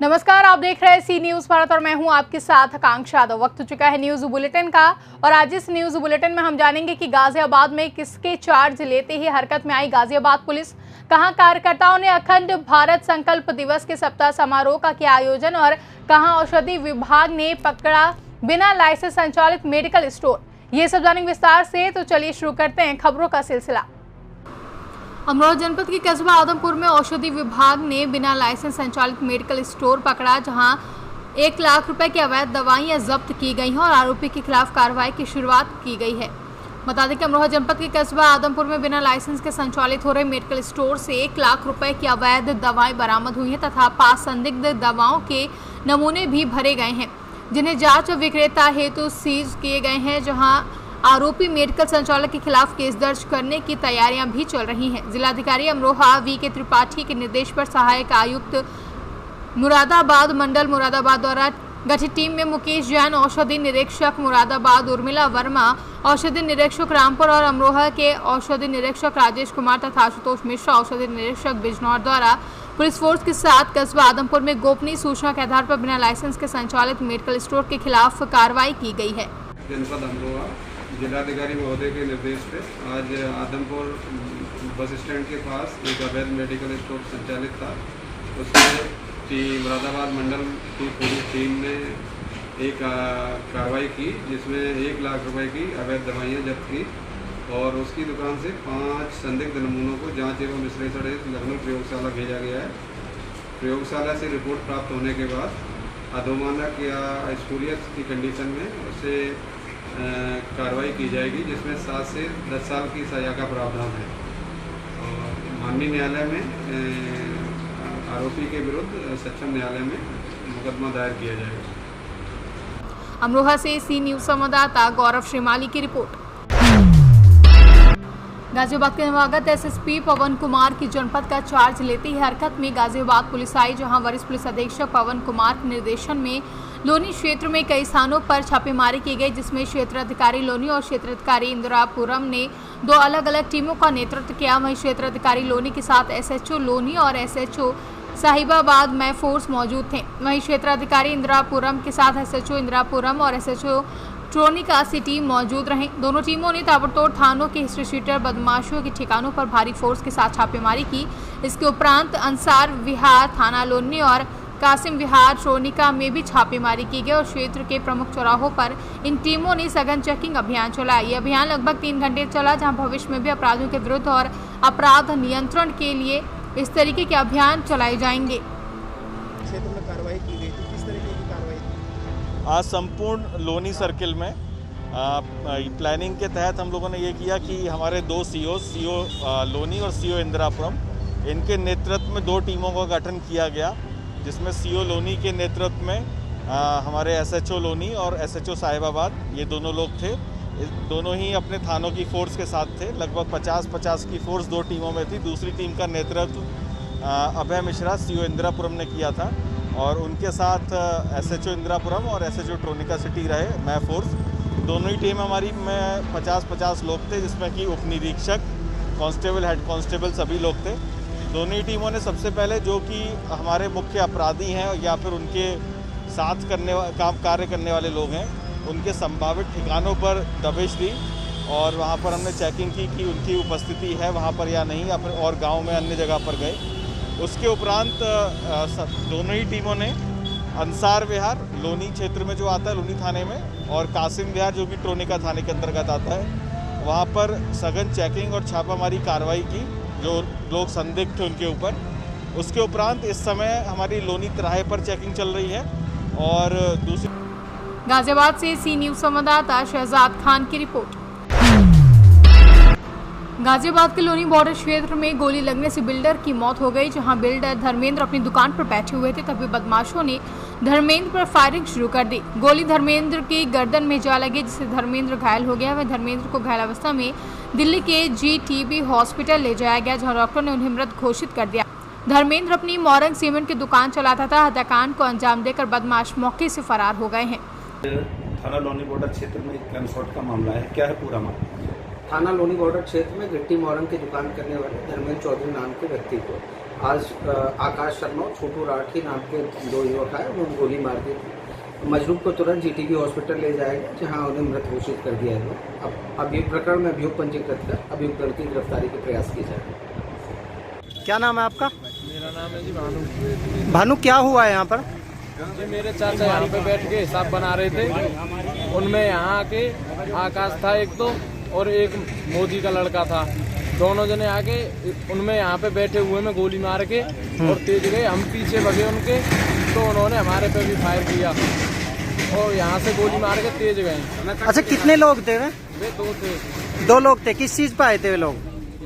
नमस्कार, आप देख रहे हैं सी न्यूज भारत और मैं हूं आपके साथ आकांक्षा यादव। वक्त हो चुका है न्यूज बुलेटिन का और आज इस न्यूज बुलेटिन में हम जानेंगे कि गाजियाबाद में किसके चार्ज लेते ही हरकत में आई गाजियाबाद पुलिस, कहां कार्यकर्ताओं ने अखंड भारत संकल्प दिवस के सप्ताह समारोह का किया आयोजन और कहां औषधि विभाग ने पकड़ा बिना लाइसेंस संचालित मेडिकल स्टोर। ये सब जानेंगे विस्तार से, तो चलिए शुरू करते हैं खबरों का सिलसिला। अमरोहा जनपद के कस्बा आदमपुर में औषधि विभाग ने बिना लाइसेंस संचालित मेडिकल स्टोर पकड़ा, जहां 1 लाख रुपए की अवैध दवाइयां जब्त की गई हैं और आरोपी के खिलाफ कार्रवाई की शुरुआत की गई है। बता दें कि अमरोहा जनपद के कस्बा आदमपुर में बिना लाइसेंस के संचालित हो रहे मेडिकल स्टोर से 1 लाख रुपए की अवैध दवाएं बरामद हुई हैं तथा 5 संदिग्ध दवाओं के नमूने भी भरे गए हैं, जिन्हें जांच विक्रेता हेतु सीज किए गए हैं, जहां आरोपी मेडिकल संचालक के खिलाफ केस दर्ज करने की तैयारियां भी चल रही हैं। जिलाधिकारी अमरोहा वी.के. त्रिपाठी के निर्देश पर सहायक आयुक्त मुरादाबाद मंडल मुरादाबाद द्वारा गठित टीम में मुकेश जैन, औषधि निरीक्षक मुरादाबाद उर्मिला वर्मा, औषधि निरीक्षक रामपुर और अमरोहा के औषधि निरीक्षक राजेश कुमार तथा आशुतोष मिश्रा, औषधि निरीक्षक बिजनौर द्वारा पुलिस फोर्स के साथ कस्बा आदमपुर में गोपनीय सूचना के आधार पर बिना लाइसेंस के संचालित मेडिकल स्टोर के खिलाफ कार्रवाई की गई है। जनपद अमरोहा जिलाधिकारी महोदय के निर्देश पे आज आदमपुर बस स्टैंड के पास एक अवैध मेडिकल स्टोर संचालित था। उसमें मुरादाबाद मंडल की पूरी टीम ने एक कार्रवाई की, जिसमें 1 लाख रुपए की अवैध दवाइयाँ जब्त की और उसकी दुकान से 5 संदिग्ध नमूनों को जांच एवं विश्लेषण लखनऊ प्रयोगशाला भेजा गया है। प्रयोगशाला से रिपोर्ट प्राप्त होने के बाद अधोमानक या स्पूरियस की कंडीशन में उसे कार्रवाई की जाएगी, जिसमें 7 से 10 साल की सजा का प्रावधान है और माननीय न्यायालय में आरोपी के विरुद्ध सक्षम न्यायालय में मुकदमा दायर किया जाएगा। अमरोहा से सी न्यूज संवाददाता गौरव श्रीमाली की रिपोर्ट। गाजियाबाद के नवागत एसएसपी पवन कुमार की जनपद का चार्ज लेते ही हरकत में गाजियाबाद पुलिस आई, जहां वरिष्ठ पुलिस अधीक्षक पवन कुमार के निर्देशन में लोनी क्षेत्र में कई स्थानों पर छापेमारी की गई, जिसमें क्षेत्राधिकारी लोनी और क्षेत्राधिकारी इंदिरापुरम ने 2 अलग अलग टीमों का नेतृत्व किया। वहीं क्षेत्राधिकारी लोनी के साथ एसएचओ लोनी और एसएचओ साहिबाबाद में फोर्स मौजूद थे। वहीं क्षेत्राधिकारी इंदिरापुरम के साथ एसएचओ इंदिरापुरम और एसएचओ ट्रोनिका सिटी मौजूद रहे। दोनों टीमों ने ताबड़तोड़ थानों के हिस्ट्री शीटर बदमाशों के ठिकानों पर भारी फोर्स के साथ छापेमारी की। इसके उपरांत अंसार विहार थाना लोनी और कासिम विहार ट्रोनिका में भी छापेमारी की गई और क्षेत्र के प्रमुख चौराहों पर इन टीमों ने सघन चेकिंग अभियान चलाया। ये अभियान लगभग 3 घंटे चला, जहां भविष्य में भी अपराधियों के विरुद्ध और अपराध नियंत्रण के लिए इस तरीके के अभियान चलाए जाएंगे। क्षेत्र में कार्रवाई की गई थी, किस तरीके की कार्रवाई थी? आज संपूर्ण लोनी सर्किल में प्लानिंग के तहत हम लोगों ने ये किया कि हमारे 2 सीओ लोनी और सीओ इंदिरापुरम, इनके नेतृत्व में 2 टीमों का गठन किया गया, जिसमें सीओ लोनी के नेतृत्व में हमारे एसएचओ लोनी और एसएचओ साहिबाबाद, ये दोनों लोग थे। दोनों ही अपने थानों की फोर्स के साथ थे। लगभग 50-50 की फोर्स 2 टीमों में थी। दूसरी टीम का नेतृत्व अभय मिश्रा सीओ इंदिरापुरम ने किया था और उनके साथ एसएचओ इंदिरापुरम और एसएचओ ट्रोनिका सिटी रहे मैं फोर्स। दोनों ही टीम हमारी में 50-50 लोग थे, जिसमें कि उप निरीक्षक, कांस्टेबल, हेड कांस्टेबल सभी लोग थे। दोनों ही टीमों ने सबसे पहले जो कि हमारे मुख्य अपराधी हैं या फिर उनके साथ कार्य करने वाले लोग हैं, उनके संभावित ठिकानों पर दबिश दी और वहाँ पर हमने चेकिंग की कि उनकी उपस्थिति है वहाँ पर या नहीं, या फिर और गांव में अन्य जगह पर गए। उसके उपरांत दोनों ही टीमों ने अंसार विहार लोनी क्षेत्र में जो आता है लोनी थाने में, और कासिम विहार जो कि ट्रोनिका थाने के अंतर्गत आता है, वहाँ पर सघन चेकिंग और छापामारी कार्रवाई की, जो लोग संदिग्ध थे उनके ऊपर। उसके उपरांत इस समय हमारी लोनी तिराहे पर चेकिंग चल रही है। और दूसरी गाजियाबाद से सी न्यूज संवाददाता शहजाद खान की रिपोर्ट। गाजियाबाद के लोनी बॉर्डर क्षेत्र में गोली लगने से बिल्डर की मौत हो गई, जहां बिल्डर धर्मेंद्र अपनी दुकान पर बैठे हुए थे, तभी बदमाशों ने धर्मेंद्र पर फायरिंग शुरू कर दी। गोली धर्मेंद्र की गर्दन में जा लगी, जिससे धर्मेंद्र घायल हो गया। वह धर्मेंद्र को घायल अवस्था में दिल्ली के GTB हॉस्पिटल ले जाया गया, जहाँ डॉक्टर ने उन्हें मृत घोषित कर दिया। धर्मेंद्र अपनी मौरंग सीमेंट की दुकान चलाता था। हत्याकांड को अंजाम देकर बदमाश मौके से फरार हो गए हैं। थाना लोनी बॉर्डर क्षेत्र में एक गनशॉट का मामला है, क्या है पूरा मामला? थाना लोनी बॉर्डर क्षेत्र में गिट्टी मौरंग की दुकान करने वाले धर्मेंद्र चौधरी नाम के व्यक्ति को आज आकाश शर्मा और छोटू राठी नाम के 2 युवक आए, उन्होंने गोली मार दी थी। मजरूब को तुरंत जीटीबी हॉस्पिटल ले जाया गया, जहाँ उन्हें मृत घोषित कर दिया गया। अब अभियुक्त प्रकरण में अभियोग पंजीकृत कर अभियुक्त की गिरफ्तारी के प्रयास किए जाएंगे। क्या नाम है आपका? मेरा नाम है जी भानु। भानु, क्या हुआ है यहाँ पर? जी मेरे चाचा यहाँ पे बैठ के हिसाब बना रहे थे, उनमें यहाँ आके आकाश था एक तो और एक मोदी का लड़का था, दोनों जने आके उनमें यहाँ पे बैठे हुए में गोली मार के और तेज गए। हम पीछे भगे उनके, तो उन्होंने हमारे पे भी फायर किया और यहाँ से गोली मार के तेज गए। अच्छा, कितने लोग थे? वे 2 थे। 2 लोग थे। किस चीज पे आए थे वे लोग?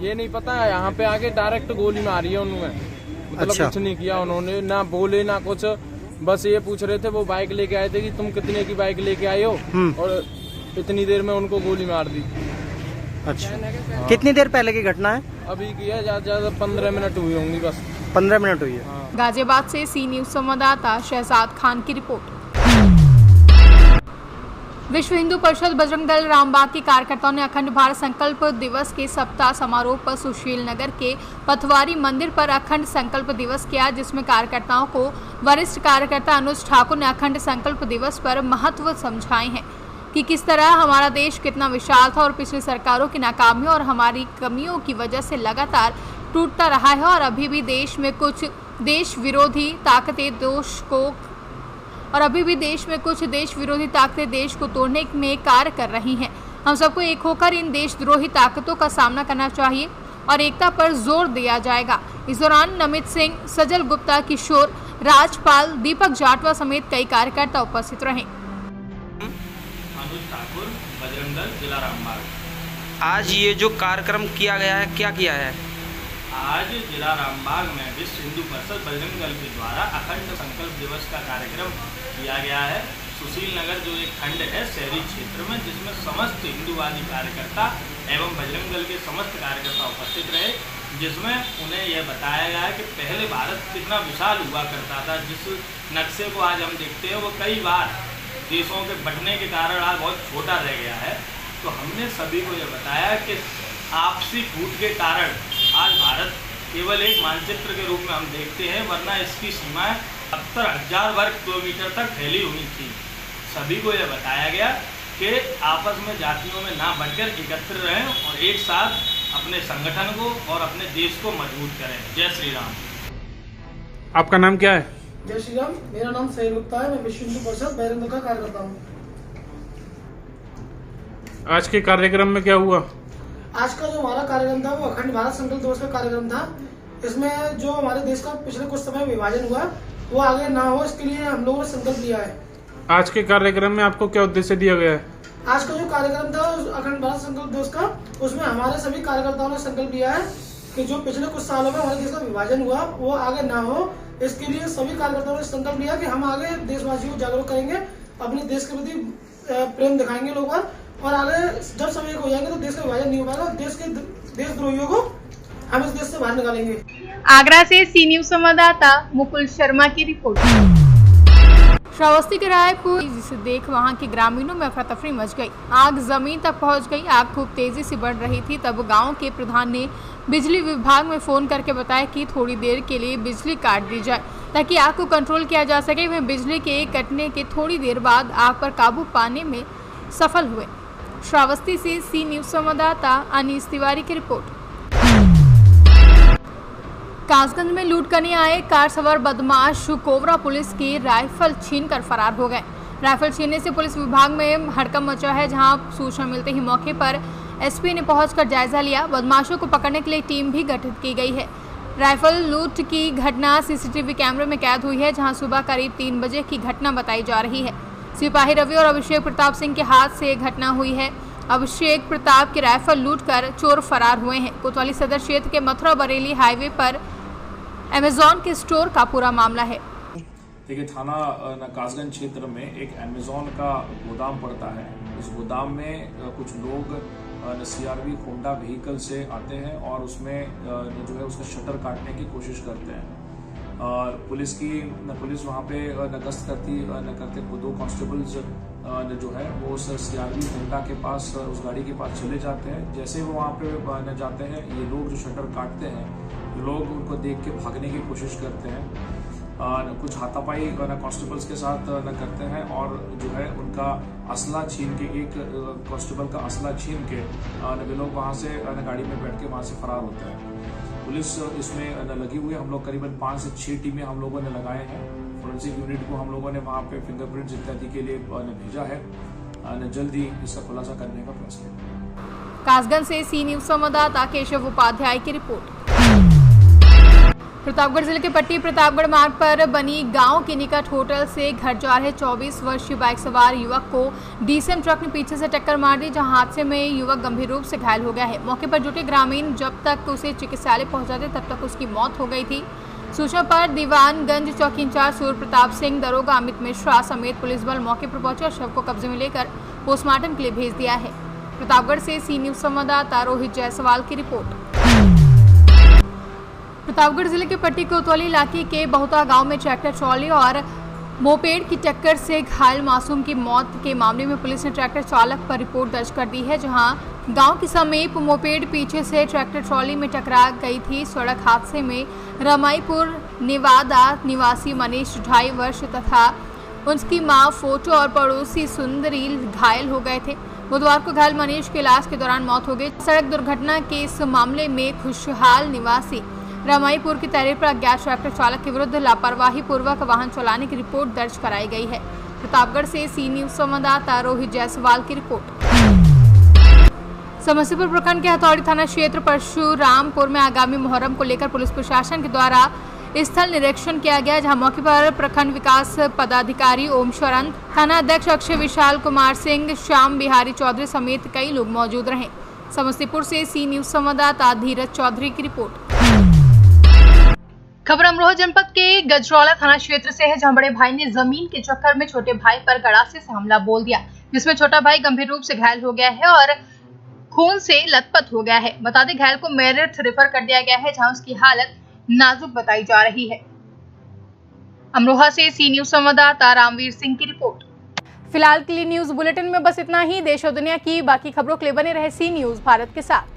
ये नहीं पता है, यहाँ पे आके डायरेक्ट गोली मारी है उन्होंने, मतलब अच्छा। कुछ नहीं किया उन्होंने, ना बोले ना कुछ, बस ये पूछ रहे थे। वो बाइक लेके आए थे कि तुम कितने की बाइक लेके आए हो, और इतनी देर में उनको गोली मार दी। अच्छा, कितनी देर पहले की घटना है? अभी की है, ज्यादा ज्यादा 15 मिनट हुई होंगी बस। 15 मिनट हुई है। गाजियाबाद से सी न्यूज संवाददाता शहजाद खान की रिपोर्ट। विश्व हिंदू परिषद बजरंग दल रामबाग के कार्यकर्ताओं ने अखंड भारत संकल्प दिवस के सप्ताह समारोह पर सुशील नगर के पथवारी मंदिर पर अखंड संकल्प दिवस किया, जिसमें कार्यकर्ताओं को वरिष्ठ कार्यकर्ता अनुज ठाकुर ने अखंड संकल्प दिवस पर महत्व समझाए हैं कि किस तरह हमारा देश कितना विशाल था और पिछली सरकारों की नाकामियों और हमारी कमियों की वजह से लगातार टूटता रहा है, और अभी भी देश में कुछ देश विरोधी ताकतें देश को तोड़ने में कार्य कर रही हैं। हम सबको एक होकर इन देशद्रोही ताकतों का सामना करना चाहिए और एकता पर जोर दिया जाएगा। इस दौरान नमित सिंह, सजल गुप्ता, किशोर राजपाल, दीपक जाटवा समेत कई कार्यकर्ता उपस्थित रहे। अनुज ठाकुर, बजरंग दल, जिला रामबाग। आज ये जो कार्यक्रम किया गया है, क्या किया है? आज जिला रामबाग में विश्व हिंदू परिषद बजरंग दल के द्वारा अखंड संकल्प दिवस का कार्यक्रम किया गया है। सुशील नगर जो एक खंड है शहरी क्षेत्र में, जिसमें समस्त हिंदूवादी कार्यकर्ता एवं बजरंग दल के समस्त कार्यकर्ता उपस्थित रहे, जिसमें उन्हें यह बताया गया है कि पहले भारत कितना विशाल हुआ करता था। जिस नक्शे को आज हम देखते हैं वो कई बार देशों के बंटने के कारण आज बहुत छोटा रह गया है। तो हमने सभी को यह बताया कि आपसी फूट के कारण आज भारत केवल एक मानचित्र के रूप में हम देखते हैं, वरना इसकी सीमाएं 70,000 वर्ग किलोमीटर तक फैली हुई थी। सभी को यह बताया गया कि आपस में जातियों में ना बढ़कर एकत्र रहें और एक साथ अपने संगठन को और अपने देश को मजबूत करें। जय श्री राम। आपका नाम क्या है? जय श्री राम। मेरा नाम सैल गुप्ता है, मैं विश्व हिंदू परिषद बजरंग दल का कार्यकर्ता हूँ। आज के कार्यक्रम में क्या हुआ? आज का जो हमारा कार्यक्रम था वो अखंड भारत संकल्प दिवस का कार्यक्रम था। इसमें जो हमारे देश का पिछले कुछ समय विभाजन हुआ वो आगे ना हो, इसके लिए हम लोगों ने संकल्प लिया है। आज के कार्यक्रम में आपको क्या उद्देश्य दिया गया है? आज का जो कार्यक्रम था अखंड भारत संकल्प दिवस का, उसमें हमारे सभी कार्यकर्ताओं ने संकल्प लिया है कि जो पिछले कुछ सालों में हमारे देश का विभाजन हुआ वो आगे ना हो। इसके लिए सभी कार्यकर्ताओं ने संकल्प लिया कि हम आगे देशवासियों को जागरूक करेंगे, अपने देश के प्रति प्रेम दिखाएंगे लोगों और आगे जब सब एक हो जाएंगे तो देश का विभाजन नहीं हो पाएगा। देशद्रोहियों को हम इस देश से बाहर निकालेंगे। आगरा से सी न्यूज संवाददाता मुकुल शर्मा की रिपोर्ट। श्रावस्ती के रायपुर, जिसे देख वहां के ग्रामीणों में अफरा तफरी मच गई। आग जमीन तक पहुंच गई। आग खूब तेजी से बढ़ रही थी। तब गांव के प्रधान ने बिजली विभाग में फोन करके बताया कि थोड़ी देर के लिए बिजली काट दी जाए ताकि आग को कंट्रोल किया जा सके। वह बिजली के कटने के थोड़ी देर बाद आग पर काबू पाने में सफल हुए। श्रावस्ती से सी न्यूज संवाददाता अनीस तिवारी की रिपोर्ट। कासगंज में लूट करने आए कार सवार बदमाश कोबरा पुलिस की राइफल छीनकर फरार हो गए। राइफल छीनने से पुलिस विभाग में हड़कंप मचा है, जहां सूचना मिलते ही मौके पर एसपी ने पहुंचकर जायजा लिया। बदमाशों को पकड़ने के लिए टीम भी गठित की गई है। राइफल लूट की घटना सीसीटीवी कैमरे में कैद हुई है, जहां सुबह करीब 3 बजे की घटना बताई जा रही है। सिपाही रवि और अभिषेक प्रताप सिंह के हाथ से घटना हुई है। अभिषेक प्रताप की राइफल लूटकर चोर फरार हुए हैं। कोतवाली सदर क्षेत्र के मथुरा बरेली हाईवे पर अमेजॉन के स्टोर का पूरा मामला है। देखिए, थाना कासगंज क्षेत्र में एक अमेजॉन का गोदाम पड़ता है। उस गोदाम में कुछ लोग सीआरवी होंडा व्हीकल से आते हैं और उसमें जो है उसका शटर काटने की कोशिश करते हैं। और पुलिस वहाँ पे गश्त करते 2 कांस्टेबल्स जो है वो उस सीआरवी होंडा के पास, उस गाड़ी के पास चले जाते हैं। जैसे वो वहाँ पे जाते हैं, ये लोग जो शटर काटते हैं लोग उनको देख के भागने की कोशिश करते हैं। कुछ हाथापाई कांस्टेबल्स के साथ करते हैं और जो है उनका असला छीन के, एक कांस्टेबल का असला छीन के वे लोग वहाँ से गाड़ी में बैठ के वहाँ से फरार होते हैं। पुलिस इसमें लगी हुई है। हम लोग करीबन 5 से 6 टीमें हम लोगों ने लगाए हैं। फोरेंसिक यूनिट को हम लोगों ने वहाँ पे फिंगरप्रिंट्स इत्यादि के लिए भेजा है। जल्द ही इसका खुलासा करने का प्रयास करेंगे। कासगंज से सी न्यूज संवाददाता केशव उपाध्याय की रिपोर्ट। प्रतापगढ़ जिले के पट्टी प्रतापगढ़ मार्ग पर बनी गांव के निकट होटल से घर जा रहे 24 वर्षीय बाइक सवार युवक को डीसीएम ट्रक ने पीछे से टक्कर मार दी, जहां हादसे में युवक गंभीर रूप से घायल हो गया है। मौके पर जुटे ग्रामीण जब तक उसे चिकित्सालय पहुंचाते तब तक उसकी मौत हो गई थी। सूचना पर दीवानगंज चौकी इंचार्ज सूर्य प्रताप सिंह, दरोगा अमित मिश्रा समेत पुलिस बल मौके पर पहुंचे और शव को कब्जे में लेकर पोस्टमार्टम के लिए भेज दिया है। प्रतापगढ़ से सी न्यूज संवाददाता रोहित जायसवाल की रिपोर्ट। प्रतापगढ़ जिले के पट्टी कोतवाली इलाके के बहुता गांव में ट्रैक्टर ट्रॉली और मोपेड की टक्कर से घायल मासूम की मौत के मामले में पुलिस ने ट्रैक्टर चालक पर रिपोर्ट दर्ज कर दी है, जहां गांव के समीप मोपेड पीछे से ट्रैक्टर ट्रॉली में टकरा गई थी। सड़क हादसे में रमाईपुर नेवादा निवासी मनीष 2.5 वर्ष तथा उसकी मां फोटो और पड़ोसी सुंदरी घायल हो गए थे। बुधवार को घायल मनीष की इलाज के दौरान मौत हो गई। सड़क दुर्घटना के इस मामले में खुशहाल निवासी रमाईपुर की तहरीर पर अज्ञात ट्रैक्टर चालक के विरुद्ध लापरवाही पूर्वक वाहन चलाने की रिपोर्ट दर्ज कराई गई है। प्रतापगढ़ से सी न्यूज संवाददाता रोहित जायसवाल की रिपोर्ट। समस्तीपुर प्रखंड के हथौड़ी थाना क्षेत्र परशुरामपुर में आगामी मुहर्रम को लेकर पुलिस प्रशासन के द्वारा स्थल निरीक्षण किया गया, जहां मौके पर प्रखंड विकास पदाधिकारी ओम शरण, थाना अध्यक्ष अक्षय विशाल कुमार सिंह, श्याम बिहारी चौधरी समेत कई लोग मौजूद रहे। समस्तीपुर से सी न्यूज संवाददाता धीरज चौधरी की रिपोर्ट। खबर अमरोहा जनपद के गजरौला थाना क्षेत्र से है, जहां बड़े भाई ने जमीन के चक्कर में छोटे भाई पर गड़ासे से हमला बोल दिया, जिसमें छोटा भाई गंभीर रूप से घायल हो गया है और खून से लथपथ हो गया है। बता दें घायल को मेरठ रेफर कर दिया गया है, जहां उसकी हालत नाजुक बताई जा रही है। अमरोहा से सी न्यूज संवाददाता रामवीर सिंह की रिपोर्ट। फिलहाल के लिए न्यूज बुलेटिन में बस इतना ही। देश और दुनिया की बाकी खबरों के लिए बने रहे सी न्यूज भारत के साथ।